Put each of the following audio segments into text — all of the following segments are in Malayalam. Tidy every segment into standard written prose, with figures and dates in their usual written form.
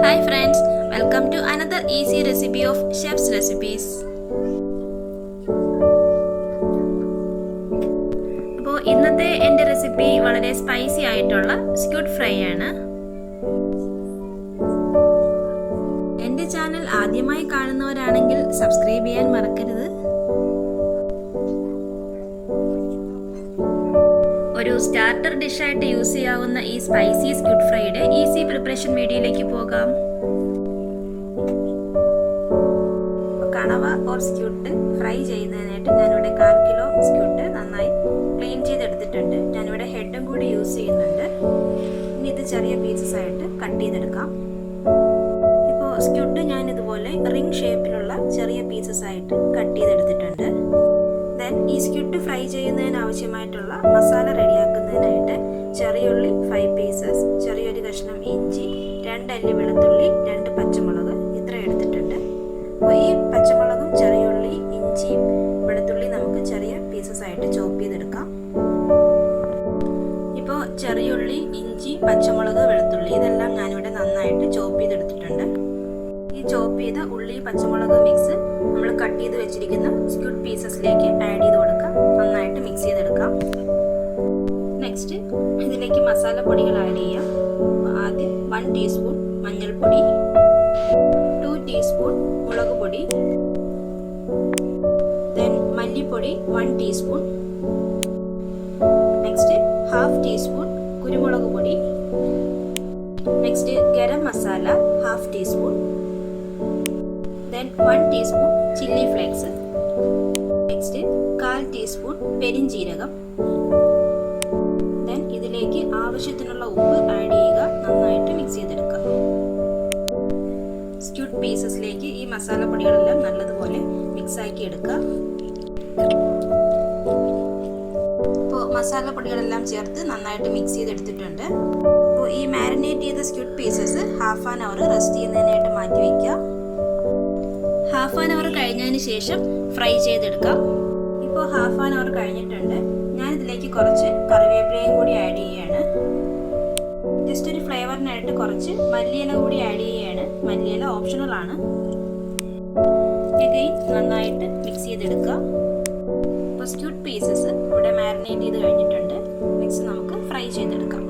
Hi friends, welcome to another easy recipe of Chef's Recipes. അപ്പോൾ ഇന്നത്തെ എൻ്റെ റെസിപ്പി വളരെ സ്പൈസി ആയിട്ടുള്ള സ്ക്വിഡ് ഫ്രൈ ആണ്. എൻ്റെ ചാനൽ ആദ്യമായി കാണുന്നവരാണെങ്കിൽ സബ്സ്ക്രൈബ് ചെയ്യാൻ മറക്കരുത്. ഒരു സ്റ്റാർട്ടർ ഡിഷായിട്ട് യൂസ് ചെയ്യാവുന്ന ഈ സ്പൈസി സ്ക്വിഡ് ഫ്രൈയുടെ ഈസി പ്രിപ്പറേഷൻ വീഡിയോയിലേക്ക് പോകാം. കണവ ഓർ സ്ക്വിഡ് ഫ്രൈ ചെയ്യുന്നതിനായിട്ട് ഞാനിവിടെ 1/4 കിലോ സ്ക്വിഡ് നന്നായി ക്ലീൻ ചെയ്തെടുത്തിട്ടുണ്ട്. ഞാനിവിടെ ഹെഡും കൂടി യൂസ് ചെയ്യുന്നുണ്ട്. ഇനി ഇത് ചെറിയ പീസസ് ആയിട്ട് കട്ട് ചെയ്തെടുക്കാം. ഇപ്പോൾ സ്ക്വിഡ് ഞാൻ ഇതുപോലെ റിംഗ് ഷേപ്പിലുള്ള ചെറിയ പീസസ് ആയിട്ട് കട്ട് ചെയ്തെടുത്തിട്ടുണ്ട്. ഈ സ്ക്വിഡ് ഫ്രൈ ചെയ്യുന്നതിന് ആവശ്യമായിട്ടുള്ള മസാല റെഡിയാക്കുന്നതിനായിട്ട് ചെറിയുള്ളി 5 പീസസ്, ചെറിയൊരു കഷ്ണം ഇഞ്ചി, 2 അല്ലി വെളുത്തുള്ളി, 2 പച്ചമുളക് ഇത്ര എടുത്തിട്ടുണ്ട്. അപ്പോൾ ഈ പച്ചമുളകും ചെറിയുള്ളി ഇഞ്ചിയും വെളുത്തുള്ളി നമുക്ക് ചെറിയ പീസസ് ആയിട്ട് ചോപ്പ് ചെയ്തെടുക്കാം. ഇപ്പോൾ ചെറിയുള്ളി ഇഞ്ചി പച്ചമുളക് വെളുത്തുള്ളി ഇതെല്ലാം ഞാനിവിടെ നന്നായിട്ട് ചോപ്പ് ചെയ്തെടുത്തിട്ടുണ്ട്. ഈ ചോപ്പ് ചെയ്ത ഉള്ളി പച്ചമുളക് മിക്സ് നമ്മൾ കട്ട് ചെയ്ത് വെച്ചിരിക്കുന്ന സ്ക്വിഡ് പീസസിലേക്ക് ആഡ് ചെയ്ത് കൊടുക്കാം. നന്നായിട്ട് മിക്സ് ചെയ്തെടുക്കാം. നെക്സ്റ്റ് ഇതിലേക്ക് മസാലപ്പൊടികൾ ആഡ് ചെയ്യാം. ആദ്യം 1 ടീസ്പൂൺ മഞ്ഞൾപ്പൊടി, 2 ടീസ്പൂൺ മുളക് പൊടി, ദെൻ മല്ലിപ്പൊടി 1 ടീസ്പൂൺ, നെക്സ്റ്റ് 1/2 ടീസ്പൂൺ കുരുമുളക് പൊടി, next garam masala 1/2 teaspoon, then 1 teaspoon chilli flakes, next 1/4 teaspoon പെരിഞ്ജീരകം, then ഇതിലേക്ക് ആവശ്യത്തിനുള്ള ഉപ്പ് ആഡ് ചെയ്യുക. നന്നായിട്ട് മിക്സ് ചെയ്തെടുക്കുക. സ്ക്വിഡ് പീസസിലേക്ക് ഈ മസാലപ്പൊടികളെല്ലാം നല്ലതുപോലെ മിക്സ് ആക്കി എടുക്കുക. ഇപ്പോൾ മസാലപ്പൊടികളെല്ലാം ചേർത്ത് നന്നായിട്ട് മിക്സ് ചെയ്തെടുത്തിട്ടുണ്ട്. അപ്പോൾ ഈ മാരിനേറ്റ് ചെയ്ത സ്ക്വിഡ് പീസസ് 1/2 hour റെസ്റ്റ് ചെയ്യുന്നതിനായിട്ട് മാറ്റി വയ്ക്കുക. 1/2 hour കഴിഞ്ഞതിന് ശേഷം ഫ്രൈ ചെയ്തെടുക്കാം. ഇപ്പോൾ 1/2 hour കഴിഞ്ഞിട്ടുണ്ട്. ഞാൻ ഇതിലേക്ക് കുറച്ച് കറിവേപ്പിലയും കൂടി ആഡ് ചെയ്യുകയാണ്. ജസ്റ്റ് ഒരു ഫ്ലേവറിനായിട്ട് കുറച്ച് മല്ലിയില കൂടി ആഡ് ചെയ്യുകയാണ്. മല്ലിയില ഓപ്ഷണൽ ആണ്. അഗൈൻ നന്നായിട്ട് മിക്സ് ചെയ്തെടുക്കുക. ഇപ്പോൾ സ്ക്വിഡ് പീസസ് ഇവിടെ മാരിനേറ്റ് ചെയ്ത് കഴിഞ്ഞിട്ടുണ്ട്. നെക്സ്റ്റ് നമുക്ക് ഫ്രൈ ചെയ്തെടുക്കാം.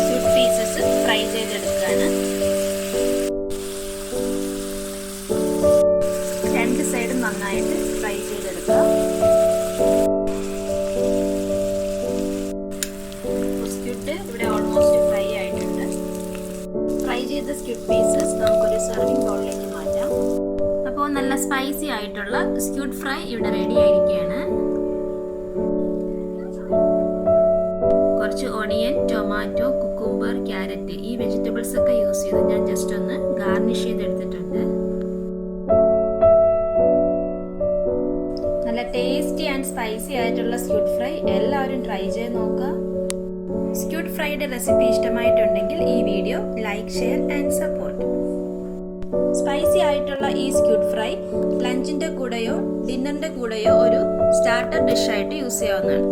സ്ക്വിഡ് പീസസ് ഫ്രൈ ചെയ്തെടുക്കുകയാണ്. 2 സൈഡും നന്നായിട്ട് ഫ്രൈ ചെയ്തെടുക്കുക. സ്ക്വിഡ് ഇവിടെ ഓൾമോസ്റ്റ് ഫ്രൈ ആയിട്ടുണ്ട്. ഫ്രൈ ചെയ്ത സ്ക്വിഡ് പീസസ് നമുക്കൊരു സെർവിങ് ബൗളിലേക്ക് മാറ്റാം. അപ്പോൾ നല്ല സ്പൈസി ആയിട്ടുള്ള സ്ക്വിഡ് ഫ്രൈ ഇവിടെ റെഡി ആയിരിക്കുകയാണ്. കുറച്ച് ഓണിയൻ, ടൊമാറ്റോ, കുക്കുംബർ, ക്യാരറ്റ് ഈ വെജിറ്റബിൾസ് ഒക്കെ യൂസ് ചെയ്ത് ഞാൻ ജസ്റ്റ് ഒന്ന് ഗാർണിഷ് ചെയ്തെടുത്തിട്ടുണ്ട്. നല്ല ടേസ്റ്റി ആൻഡ് സ്പൈസി ആയിട്ടുള്ള സ്ക്വിഡ് ഫ്രൈ എല്ലാവരും ട്രൈ ചെയ്ത് നോക്കുക. സ്ക്വിഡ് ഫ്രൈയുടെ റെസിപ്പി ഇഷ്ടമായിട്ടുണ്ടെങ്കിൽ ഈ video like, share and support. Spicy ആയിട്ടുള്ള ഈ സ്ക്വിഡ് ഫ്രൈ ലഞ്ചിന്റെ കൂടെയോ ഡിന്നറിന്റെ കൂടെയോ ഒരു സ്റ്റാർട്ടർ ഡിഷായിട്ട് യൂസ് ചെയ്യാവുന്നതാണ്.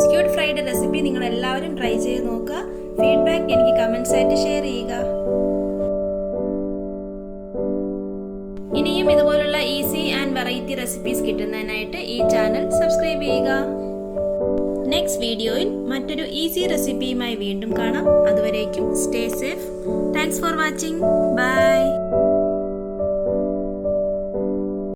സ്ക്വിഡ് ഫ്രൈയുടെ റെസിപ്പി നിങ്ങൾ എല്ലാവരും ട്രൈ ചെയ്ത് നോക്കുക. ഫീഡ്ബാക്ക് എനിക്ക് കമന്റ്സ് ആയിട്ട് ഷെയർ ചെയ്യുക. ഇനിയും ഇതുപോലുള്ള ഈസി ആൻഡ് വെറൈറ്റി റെസിപ്പീസ് കിട്ടുന്നതിനായിട്ട് ഈ ചാനൽ സബ്സ്ക്രൈബ് ചെയ്യുക. നെക്സ്റ്റ് വീഡിയോയിൽ മറ്റൊരു ഈസി റെസിപ്പിയുമായി വീണ്ടും കാണാം. അതുവരേക്കും stay safe. Thanks for watching. By.